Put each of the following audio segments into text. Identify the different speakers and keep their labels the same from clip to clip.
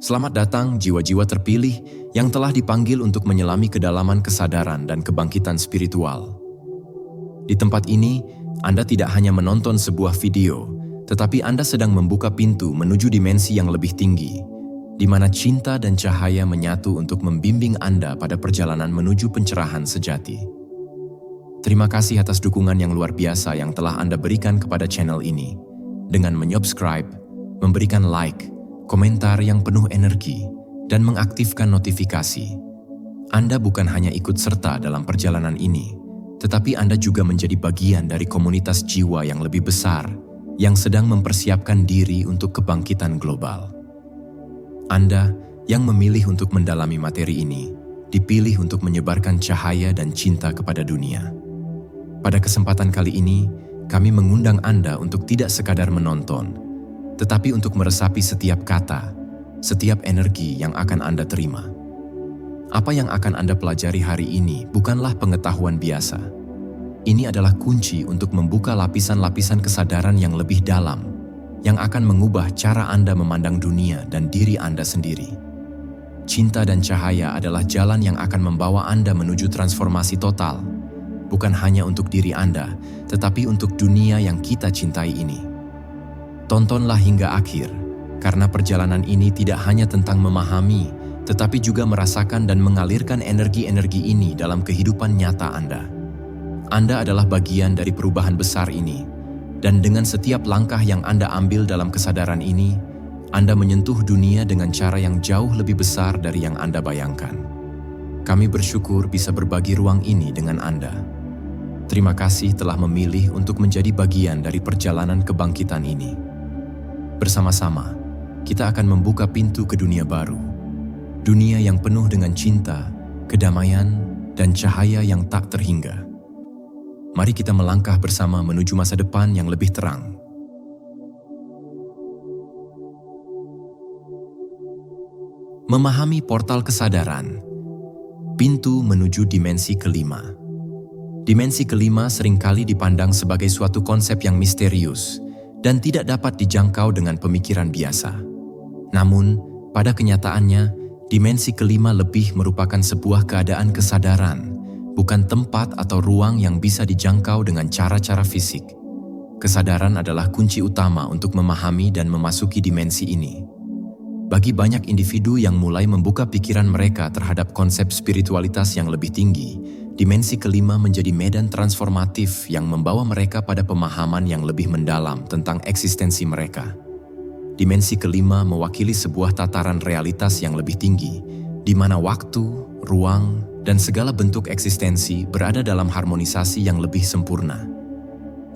Speaker 1: Selamat datang jiwa-jiwa terpilih yang telah dipanggil untuk menyelami kedalaman kesadaran dan kebangkitan spiritual. Di tempat ini, Anda tidak hanya menonton sebuah video, tetapi Anda sedang membuka pintu menuju dimensi yang lebih tinggi, di mana cinta dan cahaya menyatu untuk membimbing Anda pada perjalanan menuju pencerahan sejati. Terima kasih atas dukungan yang luar biasa yang telah Anda berikan kepada channel ini, dengan menyubscribe, memberikan like, komentar yang penuh energi, dan mengaktifkan notifikasi. Anda bukan hanya ikut serta dalam perjalanan ini, tetapi Anda juga menjadi bagian dari komunitas jiwa yang lebih besar yang sedang mempersiapkan diri untuk kebangkitan global. Anda yang memilih untuk mendalami materi ini, dipilih untuk menyebarkan cahaya dan cinta kepada dunia. Pada kesempatan kali ini, kami mengundang Anda untuk tidak sekadar menonton, tetapi untuk meresapi setiap kata, setiap energi yang akan Anda terima. Apa yang akan Anda pelajari hari ini bukanlah pengetahuan biasa. Ini adalah kunci untuk membuka lapisan-lapisan kesadaran yang lebih dalam, yang akan mengubah cara Anda memandang dunia dan diri Anda sendiri. Cinta dan cahaya adalah jalan yang akan membawa Anda menuju transformasi total, bukan hanya untuk diri Anda, tetapi untuk dunia yang kita cintai ini. Tontonlah hingga akhir, karena perjalanan ini tidak hanya tentang memahami, tetapi juga merasakan dan mengalirkan energi-energi ini dalam kehidupan nyata Anda. Anda adalah bagian dari perubahan besar ini, dan dengan setiap langkah yang Anda ambil dalam kesadaran ini, Anda menyentuh dunia dengan cara yang jauh lebih besar dari yang Anda bayangkan. Kami bersyukur bisa berbagi ruang ini dengan Anda. Terima kasih telah memilih untuk menjadi bagian dari perjalanan kebangkitan ini. Bersama-sama, kita akan membuka pintu ke dunia baru. Dunia yang penuh dengan cinta, kedamaian, dan cahaya yang tak terhingga. Mari kita melangkah bersama menuju masa depan yang lebih terang. Memahami portal kesadaran, pintu menuju dimensi kelima. Dimensi kelima seringkali dipandang sebagai suatu konsep yang misterius dan tidak dapat dijangkau dengan pemikiran biasa. Namun, pada kenyataannya, dimensi kelima lebih merupakan sebuah keadaan kesadaran, bukan tempat atau ruang yang bisa dijangkau dengan cara-cara fisik. Kesadaran adalah kunci utama untuk memahami dan memasuki dimensi ini. Bagi banyak individu yang mulai membuka pikiran mereka terhadap konsep spiritualitas yang lebih tinggi, dimensi kelima menjadi medan transformatif yang membawa mereka pada pemahaman yang lebih mendalam tentang eksistensi mereka. Dimensi kelima mewakili sebuah tataran realitas yang lebih tinggi, di mana waktu, ruang, dan segala bentuk eksistensi berada dalam harmonisasi yang lebih sempurna.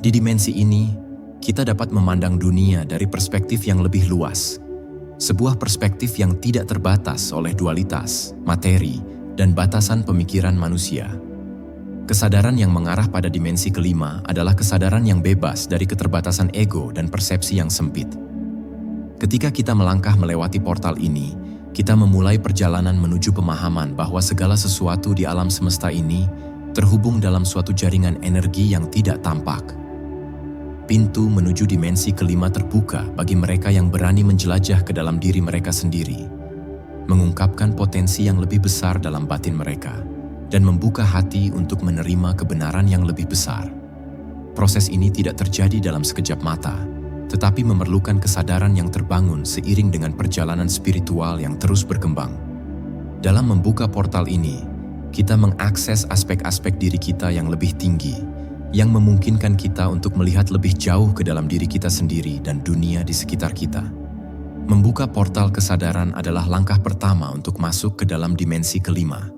Speaker 1: Di dimensi ini, kita dapat memandang dunia dari perspektif yang lebih luas, sebuah perspektif yang tidak terbatas oleh dualitas, materi, dan batasan pemikiran manusia. Kesadaran yang mengarah pada dimensi kelima adalah kesadaran yang bebas dari keterbatasan ego dan persepsi yang sempit. Ketika kita melangkah melewati portal ini, kita memulai perjalanan menuju pemahaman bahwa segala sesuatu di alam semesta ini terhubung dalam suatu jaringan energi yang tidak tampak. Pintu menuju dimensi kelima terbuka bagi mereka yang berani menjelajah ke dalam diri mereka sendiri, mengungkapkan potensi yang lebih besar dalam batin mereka, dan membuka hati untuk menerima kebenaran yang lebih besar. Proses ini tidak terjadi dalam sekejap mata, tetapi memerlukan kesadaran yang terbangun seiring dengan perjalanan spiritual yang terus berkembang. Dalam membuka portal ini, kita mengakses aspek-aspek diri kita yang lebih tinggi, yang memungkinkan kita untuk melihat lebih jauh ke dalam diri kita sendiri dan dunia di sekitar kita. Membuka portal kesadaran adalah langkah pertama untuk masuk ke dalam dimensi kelima.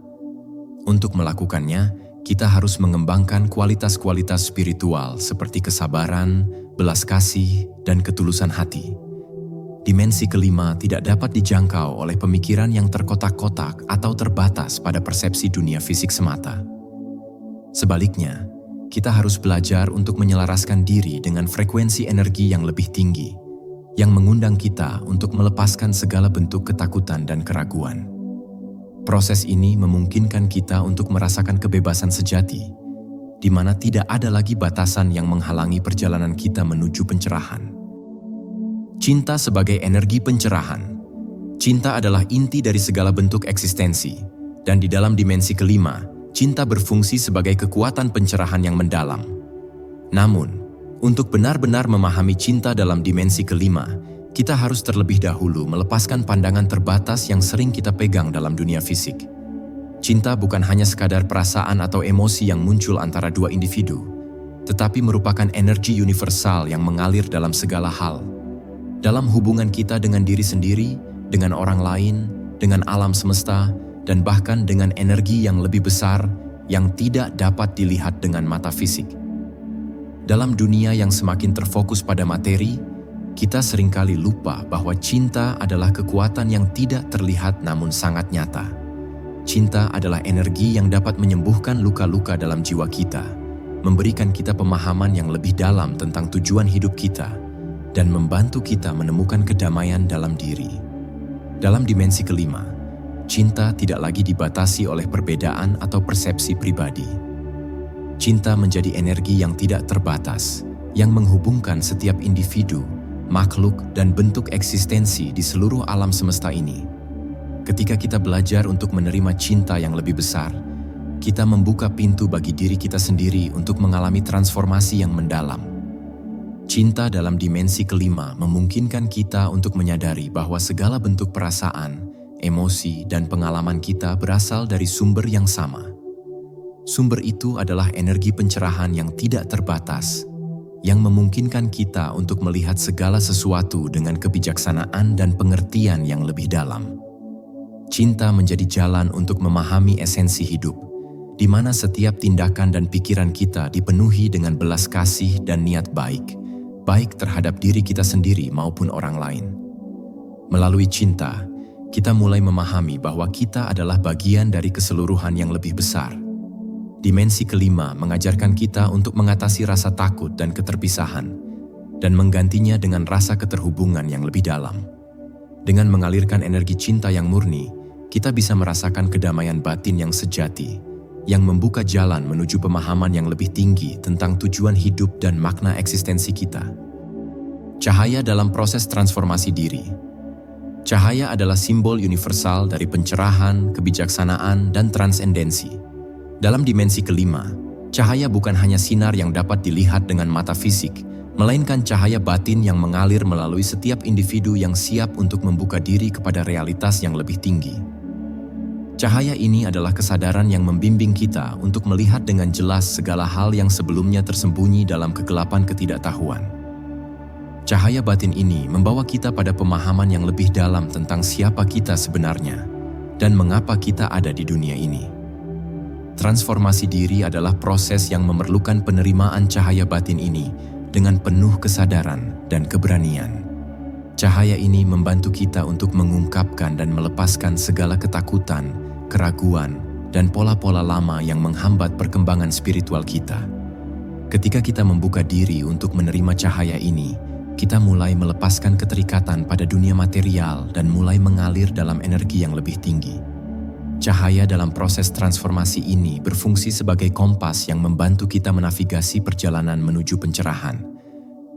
Speaker 1: Untuk melakukannya, kita harus mengembangkan kualitas-kualitas spiritual seperti kesabaran, belas kasih, dan ketulusan hati. Dimensi kelima tidak dapat dijangkau oleh pemikiran yang terkotak-kotak atau terbatas pada persepsi dunia fisik semata. Sebaliknya, kita harus belajar untuk menyelaraskan diri dengan frekuensi energi yang lebih tinggi, yang mengundang kita untuk melepaskan segala bentuk ketakutan dan keraguan. Proses ini memungkinkan kita untuk merasakan kebebasan sejati, di mana tidak ada lagi batasan yang menghalangi perjalanan kita menuju pencerahan. Cinta sebagai energi pencerahan. Cinta adalah inti dari segala bentuk eksistensi, dan di dalam dimensi kelima, cinta berfungsi sebagai kekuatan pencerahan yang mendalam. Namun, untuk benar-benar memahami cinta dalam dimensi kelima, kita harus terlebih dahulu melepaskan pandangan terbatas yang sering kita pegang dalam dunia fisik. Cinta bukan hanya sekadar perasaan atau emosi yang muncul antara dua individu, tetapi merupakan energi universal yang mengalir dalam segala hal. Dalam hubungan kita dengan diri sendiri, dengan orang lain, dengan alam semesta, dan bahkan dengan energi yang lebih besar yang tidak dapat dilihat dengan mata fisik. Dalam dunia yang semakin terfokus pada materi, kita seringkali lupa bahwa cinta adalah kekuatan yang tidak terlihat namun sangat nyata. Cinta adalah energi yang dapat menyembuhkan luka-luka dalam jiwa kita, memberikan kita pemahaman yang lebih dalam tentang tujuan hidup kita, dan membantu kita menemukan kedamaian dalam diri. Dalam dimensi kelima, cinta tidak lagi dibatasi oleh perbedaan atau persepsi pribadi. Cinta menjadi energi yang tidak terbatas, yang menghubungkan setiap individu, makhluk, dan bentuk eksistensi di seluruh alam semesta ini. Ketika kita belajar untuk menerima cinta yang lebih besar, kita membuka pintu bagi diri kita sendiri untuk mengalami transformasi yang mendalam. Cinta dalam dimensi kelima memungkinkan kita untuk menyadari bahwa segala bentuk perasaan, emosi, dan pengalaman kita berasal dari sumber yang sama. Sumber itu adalah energi pencerahan yang tidak terbatas, yang memungkinkan kita untuk melihat segala sesuatu dengan kebijaksanaan dan pengertian yang lebih dalam. Cinta menjadi jalan untuk memahami esensi hidup, di mana setiap tindakan dan pikiran kita dipenuhi dengan belas kasih dan niat baik, baik terhadap diri kita sendiri maupun orang lain. Melalui cinta, kita mulai memahami bahwa kita adalah bagian dari keseluruhan yang lebih besar. Dimensi kelima mengajarkan kita untuk mengatasi rasa takut dan keterpisahan, dan menggantinya dengan rasa keterhubungan yang lebih dalam. Dengan mengalirkan energi cinta yang murni, kita bisa merasakan kedamaian batin yang sejati, yang membuka jalan menuju pemahaman yang lebih tinggi tentang tujuan hidup dan makna eksistensi kita. Cahaya dalam proses transformasi diri. Cahaya adalah simbol universal dari pencerahan, kebijaksanaan, dan transendensi. Dalam dimensi kelima, cahaya bukan hanya sinar yang dapat dilihat dengan mata fisik, melainkan cahaya batin yang mengalir melalui setiap individu yang siap untuk membuka diri kepada realitas yang lebih tinggi. Cahaya ini adalah kesadaran yang membimbing kita untuk melihat dengan jelas segala hal yang sebelumnya tersembunyi dalam kegelapan ketidaktahuan. Cahaya batin ini membawa kita pada pemahaman yang lebih dalam tentang siapa kita sebenarnya dan mengapa kita ada di dunia ini. Transformasi diri adalah proses yang memerlukan penerimaan cahaya batin ini dengan penuh kesadaran dan keberanian. Cahaya ini membantu kita untuk mengungkapkan dan melepaskan segala ketakutan, keraguan, dan pola-pola lama yang menghambat perkembangan spiritual kita. Ketika kita membuka diri untuk menerima cahaya ini, kita mulai melepaskan keterikatan pada dunia material dan mulai mengalir dalam energi yang lebih tinggi. Cahaya dalam proses transformasi ini berfungsi sebagai kompas yang membantu kita menavigasi perjalanan menuju pencerahan.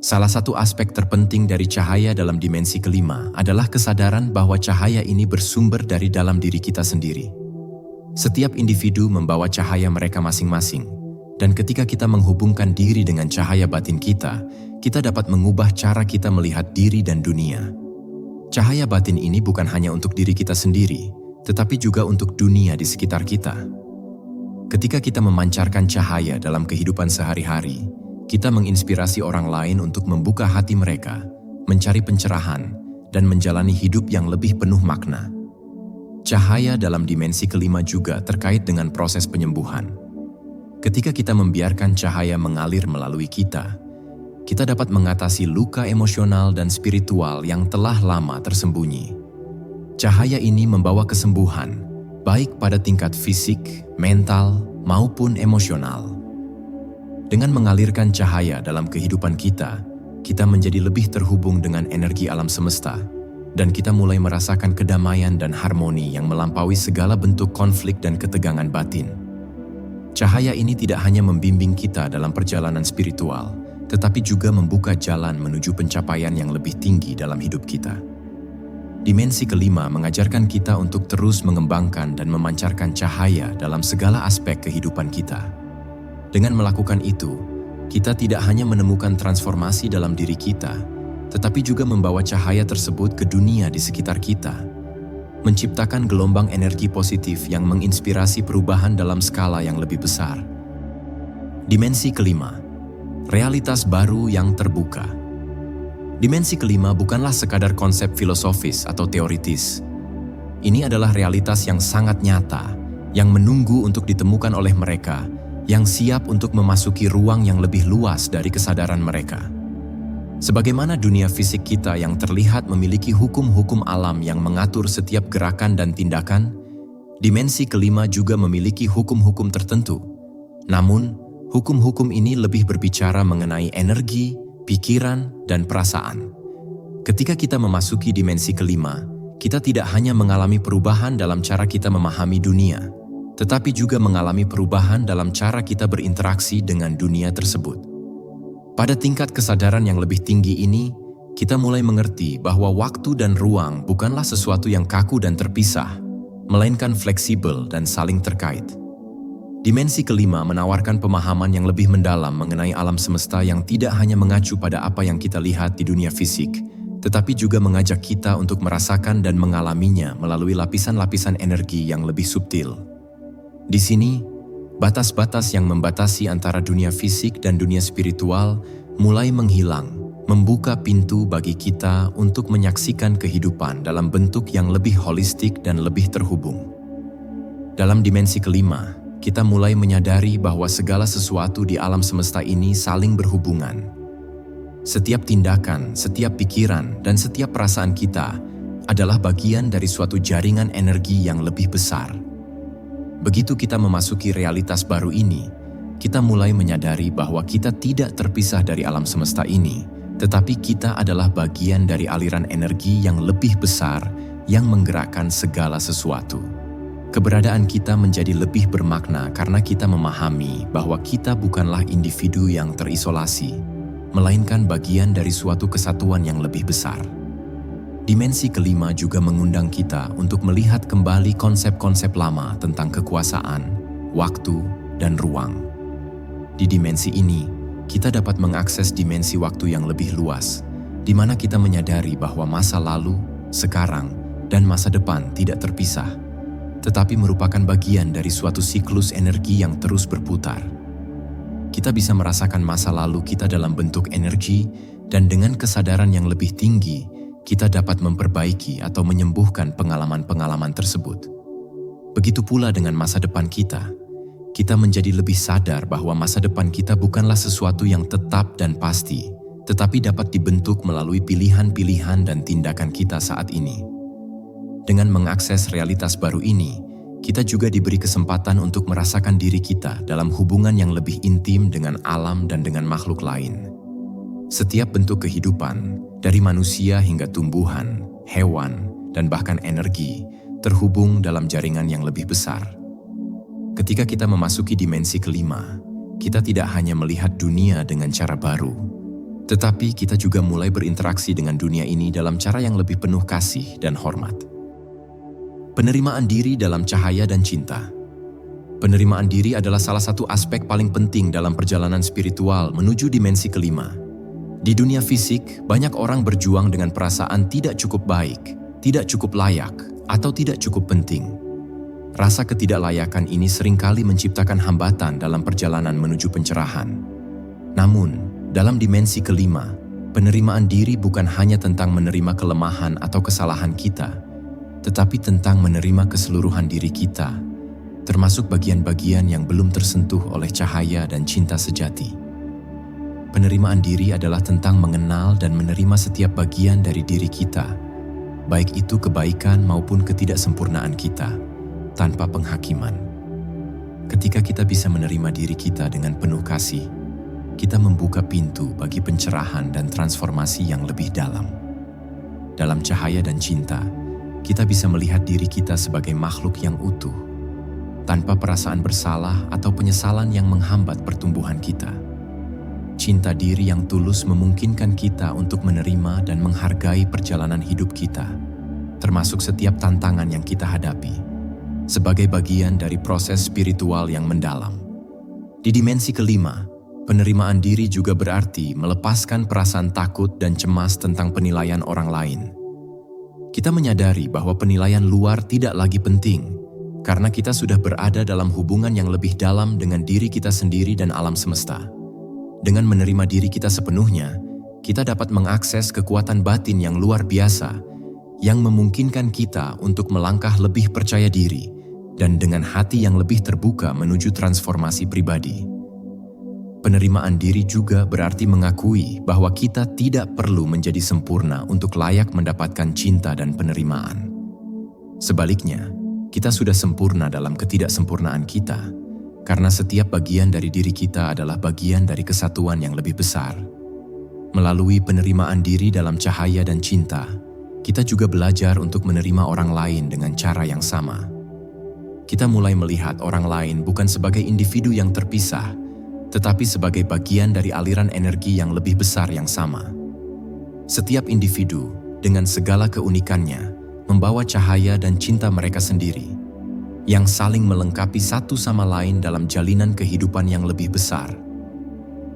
Speaker 1: Salah satu aspek terpenting dari cahaya dalam dimensi kelima adalah kesadaran bahwa cahaya ini bersumber dari dalam diri kita sendiri. Setiap individu membawa cahaya mereka masing-masing, dan ketika kita menghubungkan diri dengan cahaya batin kita dapat mengubah cara kita melihat diri dan dunia. Cahaya batin ini bukan hanya untuk diri kita sendiri, tetapi juga untuk dunia di sekitar kita. Ketika kita memancarkan cahaya dalam kehidupan sehari-hari, kita menginspirasi orang lain untuk membuka hati mereka, mencari pencerahan, dan menjalani hidup yang lebih penuh makna. Cahaya dalam dimensi kelima juga terkait dengan proses penyembuhan. Ketika kita membiarkan cahaya mengalir melalui kita dapat mengatasi luka emosional dan spiritual yang telah lama tersembunyi. Cahaya ini membawa kesembuhan, baik pada tingkat fisik, mental, maupun emosional. Dengan mengalirkan cahaya dalam kehidupan kita menjadi lebih terhubung dengan energi alam semesta, dan kita mulai merasakan kedamaian dan harmoni yang melampaui segala bentuk konflik dan ketegangan batin. Cahaya ini tidak hanya membimbing kita dalam perjalanan spiritual, tetapi juga membuka jalan menuju pencapaian yang lebih tinggi dalam hidup kita. Dimensi kelima mengajarkan kita untuk terus mengembangkan dan memancarkan cahaya dalam segala aspek kehidupan kita. Dengan melakukan itu, kita tidak hanya menemukan transformasi dalam diri kita, tetapi juga membawa cahaya tersebut ke dunia di sekitar kita, menciptakan gelombang energi positif yang menginspirasi perubahan dalam skala yang lebih besar. Dimensi kelima, realitas baru yang terbuka. Dimensi kelima bukanlah sekadar konsep filosofis atau teoritis. Ini adalah realitas yang sangat nyata, yang menunggu untuk ditemukan oleh mereka, yang siap untuk memasuki ruang yang lebih luas dari kesadaran mereka. Sebagaimana dunia fisik kita yang terlihat memiliki hukum-hukum alam yang mengatur setiap gerakan dan tindakan, dimensi kelima juga memiliki hukum-hukum tertentu. Namun, hukum-hukum ini lebih berbicara mengenai energi, pikiran, dan perasaan. Ketika kita memasuki dimensi kelima, kita tidak hanya mengalami perubahan dalam cara kita memahami dunia, tetapi juga mengalami perubahan dalam cara kita berinteraksi dengan dunia tersebut. Pada tingkat kesadaran yang lebih tinggi ini, kita mulai mengerti bahwa waktu dan ruang bukanlah sesuatu yang kaku dan terpisah, melainkan fleksibel dan saling terkait. Dimensi kelima menawarkan pemahaman yang lebih mendalam mengenai alam semesta yang tidak hanya mengacu pada apa yang kita lihat di dunia fisik, tetapi juga mengajak kita untuk merasakan dan mengalaminya melalui lapisan-lapisan energi yang lebih subtil. Di sini, batas-batas yang membatasi antara dunia fisik dan dunia spiritual mulai menghilang, membuka pintu bagi kita untuk menyaksikan kehidupan dalam bentuk yang lebih holistik dan lebih terhubung. Dalam dimensi kelima, kita mulai menyadari bahwa segala sesuatu di alam semesta ini saling berhubungan. Setiap tindakan, setiap pikiran, dan setiap perasaan kita adalah bagian dari suatu jaringan energi yang lebih besar. Begitu kita memasuki realitas baru ini, kita mulai menyadari bahwa kita tidak terpisah dari alam semesta ini, tetapi kita adalah bagian dari aliran energi yang lebih besar yang menggerakkan segala sesuatu. Keberadaan kita menjadi lebih bermakna karena kita memahami bahwa kita bukanlah individu yang terisolasi, melainkan bagian dari suatu kesatuan yang lebih besar. Dimensi kelima juga mengundang kita untuk melihat kembali konsep-konsep lama tentang kekuasaan, waktu, dan ruang. Di dimensi ini, kita dapat mengakses dimensi waktu yang lebih luas, di mana kita menyadari bahwa masa lalu, sekarang, dan masa depan tidak terpisah, tetapi merupakan bagian dari suatu siklus energi yang terus berputar. Kita bisa merasakan masa lalu kita dalam bentuk energi, dan dengan kesadaran yang lebih tinggi, kita dapat memperbaiki atau menyembuhkan pengalaman-pengalaman tersebut. Begitu pula dengan masa depan kita menjadi lebih sadar bahwa masa depan kita bukanlah sesuatu yang tetap dan pasti, tetapi dapat dibentuk melalui pilihan-pilihan dan tindakan kita saat ini. Dengan mengakses realitas baru ini, kita juga diberi kesempatan untuk merasakan diri kita dalam hubungan yang lebih intim dengan alam dan dengan makhluk lain. Setiap bentuk kehidupan, dari manusia hingga tumbuhan, hewan, dan bahkan energi, terhubung dalam jaringan yang lebih besar. Ketika kita memasuki dimensi kelima, kita tidak hanya melihat dunia dengan cara baru, tetapi kita juga mulai berinteraksi dengan dunia ini dalam cara yang lebih penuh kasih dan hormat. Penerimaan diri dalam cahaya dan cinta. Penerimaan diri adalah salah satu aspek paling penting dalam perjalanan spiritual menuju dimensi kelima. Di dunia fisik, banyak orang berjuang dengan perasaan tidak cukup baik, tidak cukup layak, atau tidak cukup penting. Rasa ketidaklayakan ini seringkali menciptakan hambatan dalam perjalanan menuju pencerahan. Namun, dalam dimensi kelima, penerimaan diri bukan hanya tentang menerima kelemahan atau kesalahan kita, tetapi tentang menerima keseluruhan diri kita, termasuk bagian-bagian yang belum tersentuh oleh cahaya dan cinta sejati. Penerimaan diri adalah tentang mengenal dan menerima setiap bagian dari diri kita, baik itu kebaikan maupun ketidaksempurnaan kita, tanpa penghakiman. Ketika kita bisa menerima diri kita dengan penuh kasih, kita membuka pintu bagi pencerahan dan transformasi yang lebih dalam. Dalam cahaya dan cinta, kita bisa melihat diri kita sebagai makhluk yang utuh, tanpa perasaan bersalah atau penyesalan yang menghambat pertumbuhan kita. Cinta diri yang tulus memungkinkan kita untuk menerima dan menghargai perjalanan hidup kita, termasuk setiap tantangan yang kita hadapi, sebagai bagian dari proses spiritual yang mendalam. Di dimensi kelima, penerimaan diri juga berarti melepaskan perasaan takut dan cemas tentang penilaian orang lain. Kita menyadari bahwa penilaian luar tidak lagi penting, karena kita sudah berada dalam hubungan yang lebih dalam dengan diri kita sendiri dan alam semesta. Dengan menerima diri kita sepenuhnya, kita dapat mengakses kekuatan batin yang luar biasa, yang memungkinkan kita untuk melangkah lebih percaya diri, dan dengan hati yang lebih terbuka menuju transformasi pribadi. Penerimaan diri juga berarti mengakui bahwa kita tidak perlu menjadi sempurna untuk layak mendapatkan cinta dan penerimaan. Sebaliknya, kita sudah sempurna dalam ketidaksempurnaan kita, karena setiap bagian dari diri kita adalah bagian dari kesatuan yang lebih besar. Melalui penerimaan diri dalam cahaya dan cinta, kita juga belajar untuk menerima orang lain dengan cara yang sama. Kita mulai melihat orang lain bukan sebagai individu yang terpisah, tetapi sebagai bagian dari aliran energi yang lebih besar yang sama. Setiap individu, dengan segala keunikannya, membawa cahaya dan cinta mereka sendiri, yang saling melengkapi satu sama lain dalam jalinan kehidupan yang lebih besar.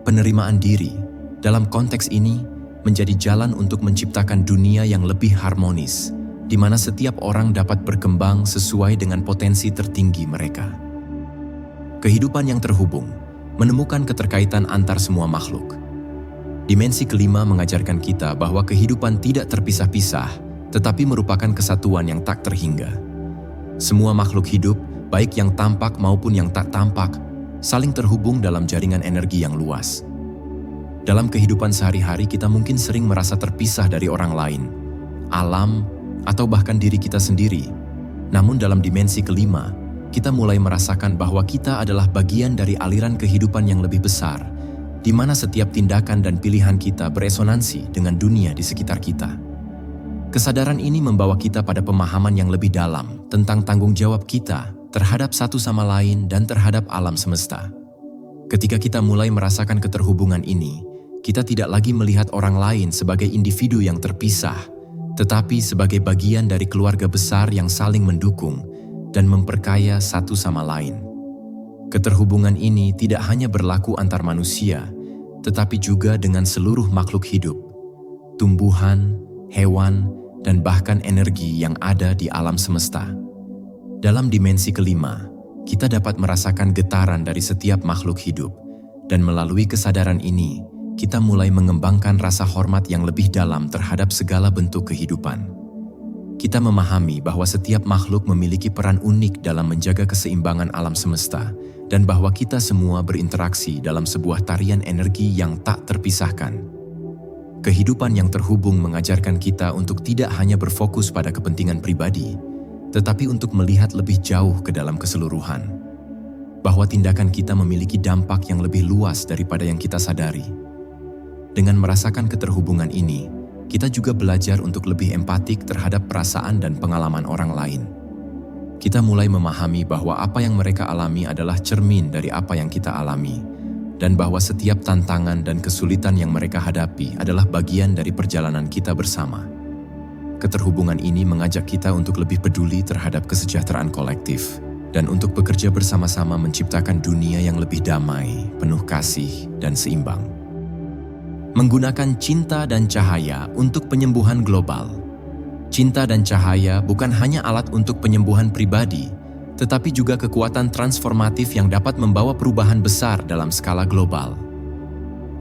Speaker 1: Penerimaan diri, dalam konteks ini, menjadi jalan untuk menciptakan dunia yang lebih harmonis, di mana setiap orang dapat berkembang sesuai dengan potensi tertinggi mereka. Kehidupan yang terhubung menemukan keterkaitan antar semua makhluk. Dimensi kelima mengajarkan kita bahwa kehidupan tidak terpisah-pisah, tetapi merupakan kesatuan yang tak terhingga. Semua makhluk hidup, baik yang tampak maupun yang tak tampak, saling terhubung dalam jaringan energi yang luas. Dalam kehidupan sehari-hari kita mungkin sering merasa terpisah dari orang lain, alam, atau bahkan diri kita sendiri. Namun dalam dimensi kelima, kita mulai merasakan bahwa kita adalah bagian dari aliran kehidupan yang lebih besar, di mana setiap tindakan dan pilihan kita beresonansi dengan dunia di sekitar kita. Kesadaran ini membawa kita pada pemahaman yang lebih dalam tentang tanggung jawab kita terhadap satu sama lain dan terhadap alam semesta. Ketika kita mulai merasakan keterhubungan ini, kita tidak lagi melihat orang lain sebagai individu yang terpisah, tetapi sebagai bagian dari keluarga besar yang saling mendukung dan memperkaya satu sama lain. Keterhubungan ini tidak hanya berlaku antar manusia, tetapi juga dengan seluruh makhluk hidup, tumbuhan, hewan, dan bahkan energi yang ada di alam semesta. Dalam dimensi kelima, kita dapat merasakan getaran dari setiap makhluk hidup, dan melalui kesadaran ini, kita mulai mengembangkan rasa hormat yang lebih dalam terhadap segala bentuk kehidupan. Kita memahami bahwa setiap makhluk memiliki peran unik dalam menjaga keseimbangan alam semesta, dan bahwa kita semua berinteraksi dalam sebuah tarian energi yang tak terpisahkan. Kehidupan yang terhubung mengajarkan kita untuk tidak hanya berfokus pada kepentingan pribadi, tetapi untuk melihat lebih jauh ke dalam keseluruhan. Bahwa tindakan kita memiliki dampak yang lebih luas daripada yang kita sadari. Dengan merasakan keterhubungan ini, kita juga belajar untuk lebih empatik terhadap perasaan dan pengalaman orang lain. Kita mulai memahami bahwa apa yang mereka alami adalah cermin dari apa yang kita alami, dan bahwa setiap tantangan dan kesulitan yang mereka hadapi adalah bagian dari perjalanan kita bersama. Keterhubungan ini mengajak kita untuk lebih peduli terhadap kesejahteraan kolektif, dan untuk bekerja bersama-sama menciptakan dunia yang lebih damai, penuh kasih, dan seimbang. Menggunakan cinta dan cahaya untuk penyembuhan global. Cinta dan cahaya bukan hanya alat untuk penyembuhan pribadi, tetapi juga kekuatan transformatif yang dapat membawa perubahan besar dalam skala global.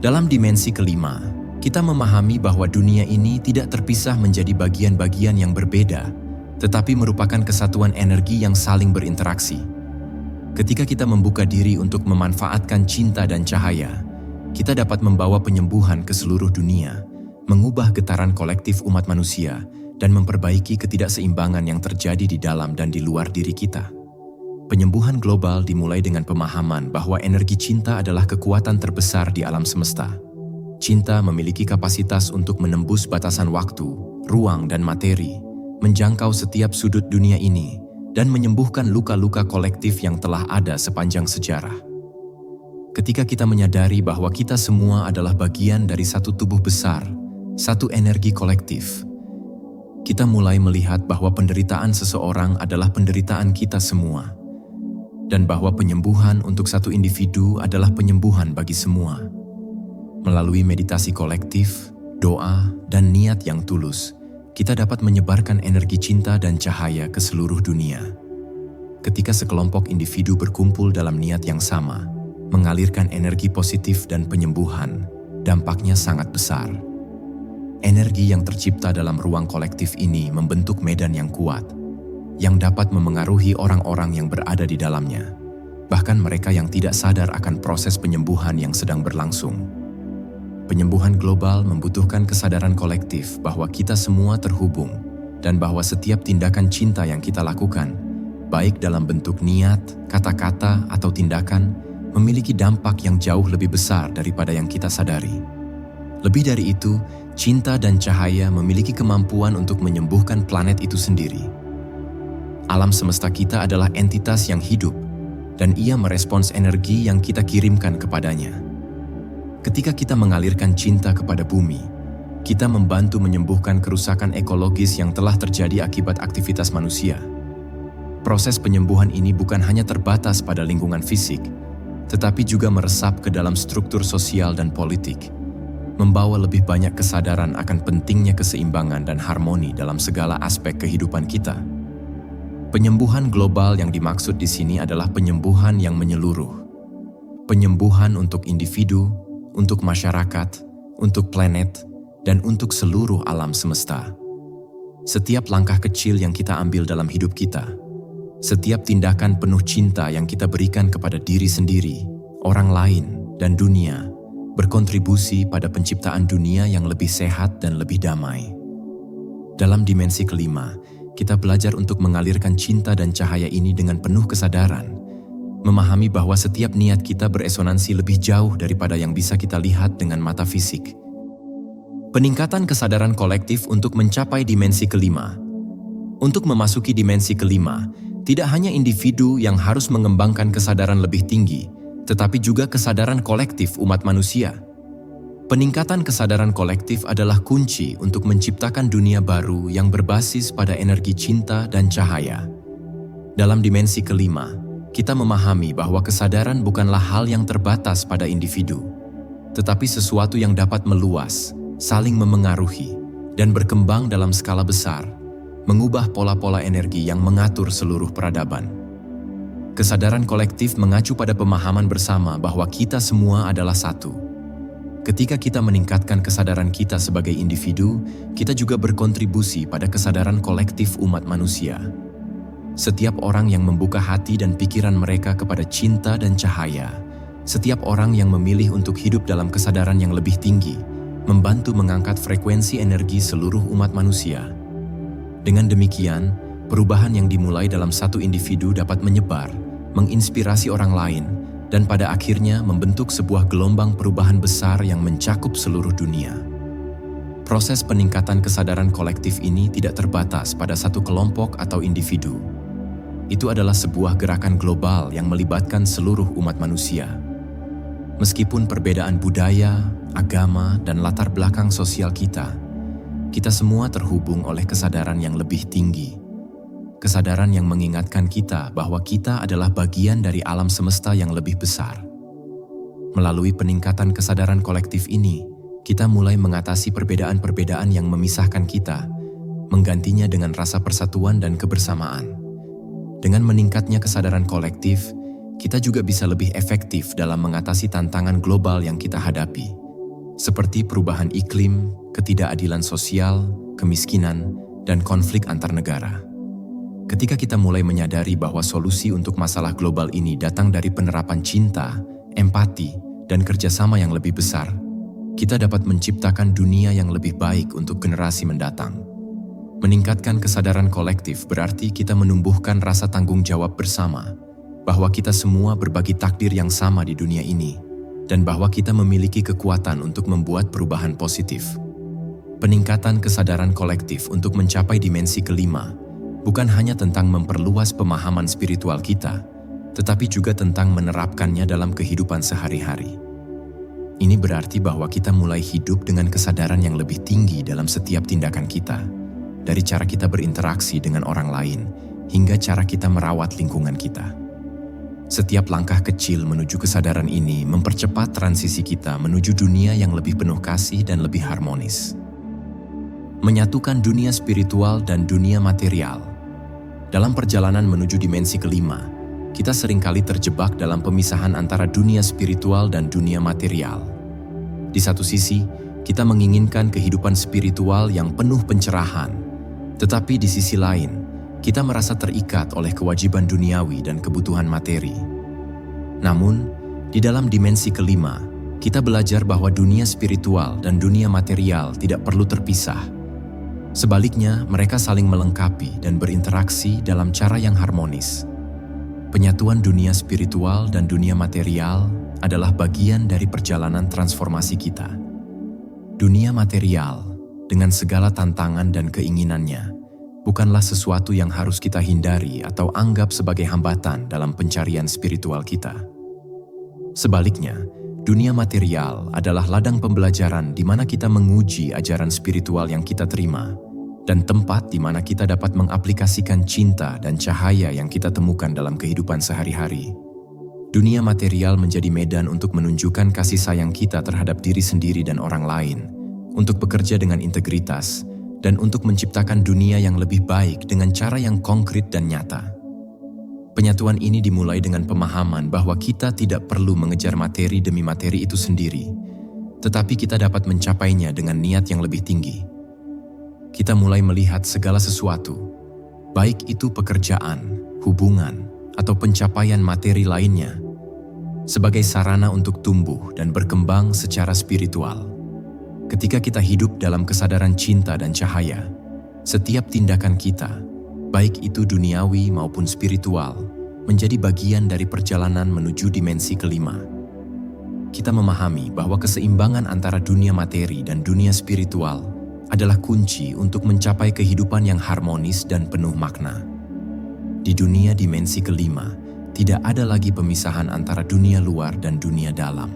Speaker 1: Dalam dimensi kelima, kita memahami bahwa dunia ini tidak terpisah menjadi bagian-bagian yang berbeda, tetapi merupakan kesatuan energi yang saling berinteraksi. Ketika kita membuka diri untuk memanfaatkan cinta dan cahaya, kita dapat membawa penyembuhan ke seluruh dunia, mengubah getaran kolektif umat manusia, dan memperbaiki ketidakseimbangan yang terjadi di dalam dan di luar diri kita. Penyembuhan global dimulai dengan pemahaman bahwa energi cinta adalah kekuatan terbesar di alam semesta. Cinta memiliki kapasitas untuk menembus batasan waktu, ruang, dan materi, menjangkau setiap sudut dunia ini, dan menyembuhkan luka-luka kolektif yang telah ada sepanjang sejarah. Ketika kita menyadari bahwa kita semua adalah bagian dari satu tubuh besar, satu energi kolektif, kita mulai melihat bahwa penderitaan seseorang adalah penderitaan kita semua, dan bahwa penyembuhan untuk satu individu adalah penyembuhan bagi semua. Melalui meditasi kolektif, doa, dan niat yang tulus, kita dapat menyebarkan energi cinta dan cahaya ke seluruh dunia. Ketika sekelompok individu berkumpul dalam niat yang sama, mengalirkan energi positif dan penyembuhan, dampaknya sangat besar. Energi yang tercipta dalam ruang kolektif ini membentuk medan yang kuat, yang dapat memengaruhi orang-orang yang berada di dalamnya, bahkan mereka yang tidak sadar akan proses penyembuhan yang sedang berlangsung. Penyembuhan global membutuhkan kesadaran kolektif bahwa kita semua terhubung dan bahwa setiap tindakan cinta yang kita lakukan, baik dalam bentuk niat, kata-kata, atau tindakan, memiliki dampak yang jauh lebih besar daripada yang kita sadari. Lebih dari itu, cinta dan cahaya memiliki kemampuan untuk menyembuhkan planet itu sendiri. Alam semesta kita adalah entitas yang hidup, dan ia merespons energi yang kita kirimkan kepadanya. Ketika kita mengalirkan cinta kepada bumi, kita membantu menyembuhkan kerusakan ekologis yang telah terjadi akibat aktivitas manusia. Proses penyembuhan ini bukan hanya terbatas pada lingkungan fisik, tetapi juga meresap ke dalam struktur sosial dan politik, membawa lebih banyak kesadaran akan pentingnya keseimbangan dan harmoni dalam segala aspek kehidupan kita. Penyembuhan global yang dimaksud di sini adalah penyembuhan yang menyeluruh. Penyembuhan untuk individu, untuk masyarakat, untuk planet, dan untuk seluruh alam semesta. Setiap langkah kecil yang kita ambil dalam hidup kita, setiap tindakan penuh cinta yang kita berikan kepada diri sendiri, orang lain, dan dunia, berkontribusi pada penciptaan dunia yang lebih sehat dan lebih damai. Dalam dimensi kelima, kita belajar untuk mengalirkan cinta dan cahaya ini dengan penuh kesadaran, memahami bahwa setiap niat kita beresonansi lebih jauh daripada yang bisa kita lihat dengan mata fisik. Peningkatan kesadaran kolektif untuk mencapai dimensi kelima. Untuk memasuki dimensi kelima, tidak hanya individu yang harus mengembangkan kesadaran lebih tinggi, tetapi juga kesadaran kolektif umat manusia. Peningkatan kesadaran kolektif adalah kunci untuk menciptakan dunia baru yang berbasis pada energi cinta dan cahaya. Dalam dimensi kelima, kita memahami bahwa kesadaran bukanlah hal yang terbatas pada individu, tetapi sesuatu yang dapat meluas, saling memengaruhi, dan berkembang dalam skala besar, mengubah pola-pola energi yang mengatur seluruh peradaban. Kesadaran kolektif mengacu pada pemahaman bersama bahwa kita semua adalah satu. Ketika kita meningkatkan kesadaran kita sebagai individu, kita juga berkontribusi pada kesadaran kolektif umat manusia. Setiap orang yang membuka hati dan pikiran mereka kepada cinta dan cahaya, setiap orang yang memilih untuk hidup dalam kesadaran yang lebih tinggi, membantu mengangkat frekuensi energi seluruh umat manusia. Dengan demikian, perubahan yang dimulai dalam satu individu dapat menyebar, menginspirasi orang lain, dan pada akhirnya membentuk sebuah gelombang perubahan besar yang mencakup seluruh dunia. Proses peningkatan kesadaran kolektif ini tidak terbatas pada satu kelompok atau individu. Itu adalah sebuah gerakan global yang melibatkan seluruh umat manusia. Meskipun perbedaan budaya, agama, dan latar belakang sosial kita semua terhubung oleh kesadaran yang lebih tinggi. Kesadaran yang mengingatkan kita bahwa kita adalah bagian dari alam semesta yang lebih besar. Melalui peningkatan kesadaran kolektif ini, kita mulai mengatasi perbedaan-perbedaan yang memisahkan kita, menggantinya dengan rasa persatuan dan kebersamaan. Dengan meningkatnya kesadaran kolektif, kita juga bisa lebih efektif dalam mengatasi tantangan global yang kita hadapi, seperti perubahan iklim, ketidakadilan sosial, kemiskinan, dan konflik antar negara. Ketika kita mulai menyadari bahwa solusi untuk masalah global ini datang dari penerapan cinta, empati, dan kerjasama yang lebih besar, kita dapat menciptakan dunia yang lebih baik untuk generasi mendatang. Meningkatkan kesadaran kolektif berarti kita menumbuhkan rasa tanggung jawab bersama, bahwa kita semua berbagi takdir yang sama di dunia ini, dan bahwa kita memiliki kekuatan untuk membuat perubahan positif. Peningkatan kesadaran kolektif untuk mencapai dimensi kelima bukan hanya tentang memperluas pemahaman spiritual kita, tetapi juga tentang menerapkannya dalam kehidupan sehari-hari. Ini berarti bahwa kita mulai hidup dengan kesadaran yang lebih tinggi dalam setiap tindakan kita, dari cara kita berinteraksi dengan orang lain hingga cara kita merawat lingkungan kita. Setiap langkah kecil menuju kesadaran ini mempercepat transisi kita menuju dunia yang lebih penuh kasih dan lebih harmonis. Menyatukan dunia spiritual dan dunia material. Dalam perjalanan menuju dimensi kelima, kita seringkali terjebak dalam pemisahan antara dunia spiritual dan dunia material. Di satu sisi, kita menginginkan kehidupan spiritual yang penuh pencerahan, tetapi di sisi lain, kita merasa terikat oleh kewajiban duniawi dan kebutuhan materi. Namun, di dalam dimensi kelima, kita belajar bahwa dunia spiritual dan dunia material tidak perlu terpisah. Sebaliknya, mereka saling melengkapi dan berinteraksi dalam cara yang harmonis. Penyatuan dunia spiritual dan dunia material adalah bagian dari perjalanan transformasi kita. Dunia material, dengan segala tantangan dan keinginannya, bukanlah sesuatu yang harus kita hindari atau anggap sebagai hambatan dalam pencarian spiritual kita. Sebaliknya, dunia material adalah ladang pembelajaran di mana kita menguji ajaran spiritual yang kita terima, dan tempat di mana kita dapat mengaplikasikan cinta dan cahaya yang kita temukan dalam kehidupan sehari-hari. Dunia material menjadi medan untuk menunjukkan kasih sayang kita terhadap diri sendiri dan orang lain, untuk bekerja dengan integritas, dan untuk menciptakan dunia yang lebih baik dengan cara yang konkret dan nyata. Penyatuan ini dimulai dengan pemahaman bahwa kita tidak perlu mengejar materi demi materi itu sendiri, tetapi kita dapat mencapainya dengan niat yang lebih tinggi. Kita mulai melihat segala sesuatu, baik itu pekerjaan, hubungan, atau pencapaian materi lainnya, sebagai sarana untuk tumbuh dan berkembang secara spiritual. Ketika kita hidup dalam kesadaran cinta dan cahaya, setiap tindakan kita, baik itu duniawi maupun spiritual, menjadi bagian dari perjalanan menuju dimensi kelima. Kita memahami bahwa keseimbangan antara dunia materi dan dunia spiritual adalah kunci untuk mencapai kehidupan yang harmonis dan penuh makna. Di dunia dimensi kelima, tidak ada lagi pemisahan antara dunia luar dan dunia dalam.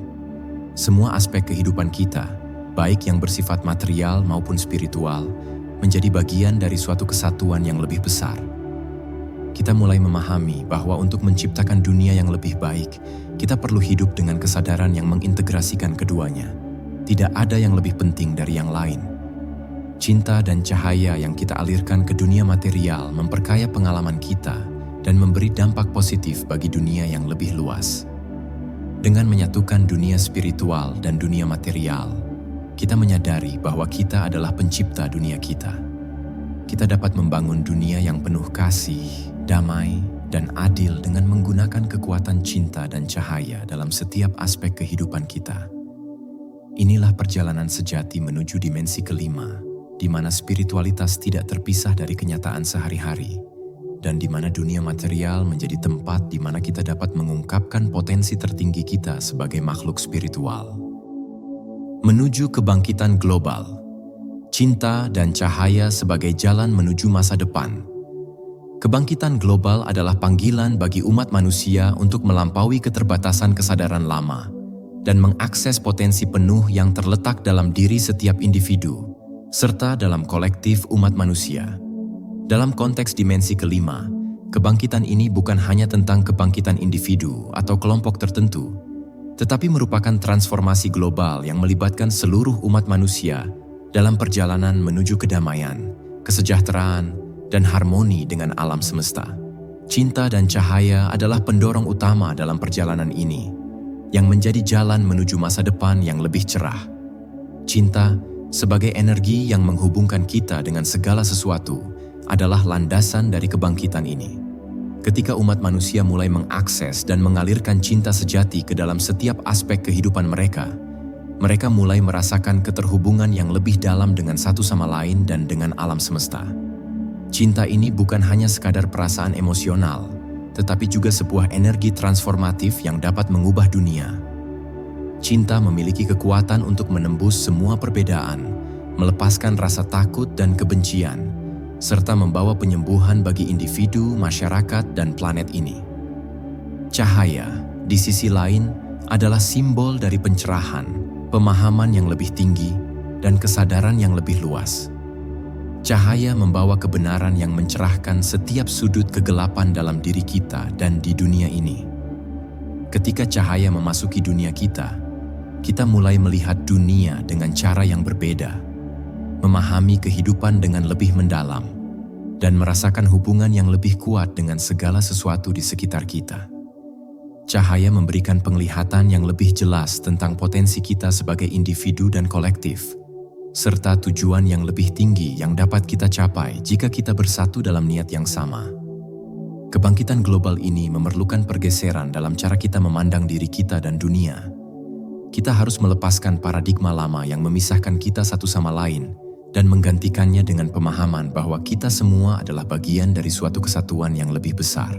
Speaker 1: Semua aspek kehidupan kita, baik yang bersifat material maupun spiritual, menjadi bagian dari suatu kesatuan yang lebih besar. Kita mulai memahami bahwa untuk menciptakan dunia yang lebih baik, kita perlu hidup dengan kesadaran yang mengintegrasikan keduanya. Tidak ada yang lebih penting dari yang lain. Cinta dan cahaya yang kita alirkan ke dunia material memperkaya pengalaman kita dan memberi dampak positif bagi dunia yang lebih luas. Dengan menyatukan dunia spiritual dan dunia material, kita menyadari bahwa kita adalah pencipta dunia kita. Kita dapat membangun dunia yang penuh kasih, damai, dan adil dengan menggunakan kekuatan cinta dan cahaya dalam setiap aspek kehidupan kita. Inilah perjalanan sejati menuju dimensi kelima, di mana spiritualitas tidak terpisah dari kenyataan sehari-hari, dan di mana dunia material menjadi tempat di mana kita dapat mengungkapkan potensi tertinggi kita sebagai makhluk spiritual. Menuju kebangkitan global, cinta dan cahaya sebagai jalan menuju masa depan. Kebangkitan global adalah panggilan bagi umat manusia untuk melampaui keterbatasan kesadaran lama dan mengakses potensi penuh yang terletak dalam diri setiap individu, serta dalam kolektif umat manusia. Dalam konteks dimensi kelima, kebangkitan ini bukan hanya tentang kebangkitan individu atau kelompok tertentu, tetapi merupakan transformasi global yang melibatkan seluruh umat manusia dalam perjalanan menuju kedamaian, kesejahteraan, dan harmoni dengan alam semesta. Cinta dan cahaya adalah pendorong utama dalam perjalanan ini, yang menjadi jalan menuju masa depan yang lebih cerah. Cinta, sebagai energi yang menghubungkan kita dengan segala sesuatu, adalah landasan dari kebangkitan ini. Ketika umat manusia mulai mengakses dan mengalirkan cinta sejati ke dalam setiap aspek kehidupan mereka, mereka mulai merasakan keterhubungan yang lebih dalam dengan satu sama lain dan dengan alam semesta. Cinta ini bukan hanya sekadar perasaan emosional, tetapi juga sebuah energi transformatif yang dapat mengubah dunia. Cinta memiliki kekuatan untuk menembus semua perbedaan, melepaskan rasa takut dan kebencian, serta membawa penyembuhan bagi individu, masyarakat, dan planet ini. Cahaya, di sisi lain, adalah simbol dari pencerahan, pemahaman yang lebih tinggi, dan kesadaran yang lebih luas. Cahaya membawa kebenaran yang mencerahkan setiap sudut kegelapan dalam diri kita dan di dunia ini. Ketika cahaya memasuki dunia kita mulai melihat dunia dengan cara yang berbeda, memahami kehidupan dengan lebih mendalam, dan merasakan hubungan yang lebih kuat dengan segala sesuatu di sekitar kita. Cahaya memberikan penglihatan yang lebih jelas tentang potensi kita sebagai individu dan kolektif, serta tujuan yang lebih tinggi yang dapat kita capai jika kita bersatu dalam niat yang sama. Kebangkitan global ini memerlukan pergeseran dalam cara kita memandang diri kita dan dunia. Kita harus melepaskan paradigma lama yang memisahkan kita satu sama lain dan menggantikannya dengan pemahaman bahwa kita semua adalah bagian dari suatu kesatuan yang lebih besar.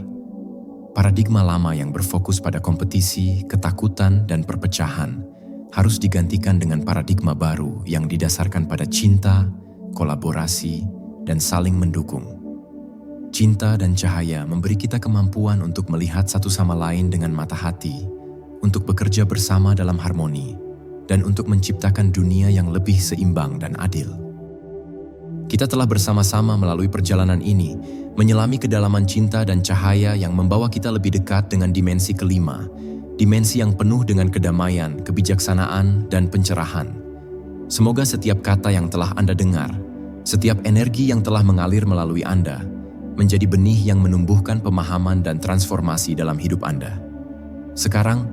Speaker 1: Paradigma lama yang berfokus pada kompetisi, ketakutan, dan perpecahan harus digantikan dengan paradigma baru yang didasarkan pada cinta, kolaborasi, dan saling mendukung. Cinta dan cahaya memberi kita kemampuan untuk melihat satu sama lain dengan mata hati, untuk bekerja bersama dalam harmoni, dan untuk menciptakan dunia yang lebih seimbang dan adil. Kita telah bersama-sama melalui perjalanan ini, menyelami kedalaman cinta dan cahaya yang membawa kita lebih dekat dengan dimensi kelima, dimensi yang penuh dengan kedamaian, kebijaksanaan, dan pencerahan. Semoga setiap kata yang telah Anda dengar, setiap energi yang telah mengalir melalui Anda, menjadi benih yang menumbuhkan pemahaman dan transformasi dalam hidup Anda. Sekarang,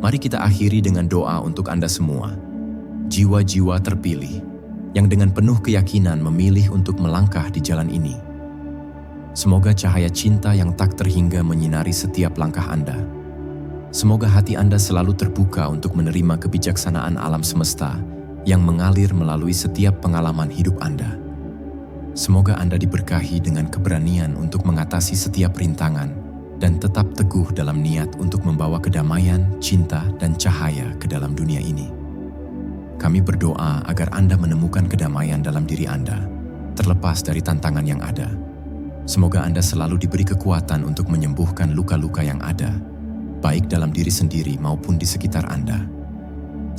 Speaker 1: mari kita akhiri dengan doa untuk Anda semua. Jiwa-jiwa terpilih, yang dengan penuh keyakinan memilih untuk melangkah di jalan ini. Semoga cahaya cinta yang tak terhingga menyinari setiap langkah Anda. Semoga hati Anda selalu terbuka untuk menerima kebijaksanaan alam semesta yang mengalir melalui setiap pengalaman hidup Anda. Semoga Anda diberkahi dengan keberanian untuk mengatasi setiap rintangan dan tetap teguh dalam niat untuk membawa kedamaian, cinta, dan cahaya ke dalam dunia ini. Kami berdoa agar Anda menemukan kedamaian dalam diri Anda, terlepas dari tantangan yang ada. Semoga Anda selalu diberi kekuatan untuk menyembuhkan luka-luka yang ada, baik dalam diri sendiri maupun di sekitar Anda.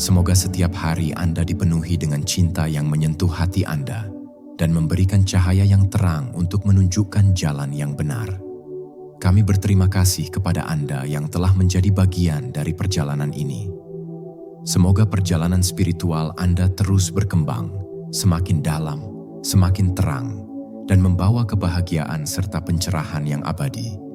Speaker 1: Semoga setiap hari Anda dipenuhi dengan cinta yang menyentuh hati Anda dan memberikan cahaya yang terang untuk menunjukkan jalan yang benar. Kami berterima kasih kepada Anda yang telah menjadi bagian dari perjalanan ini. Semoga perjalanan spiritual Anda terus berkembang, semakin dalam, semakin terang, dan membawa kebahagiaan serta pencerahan yang abadi.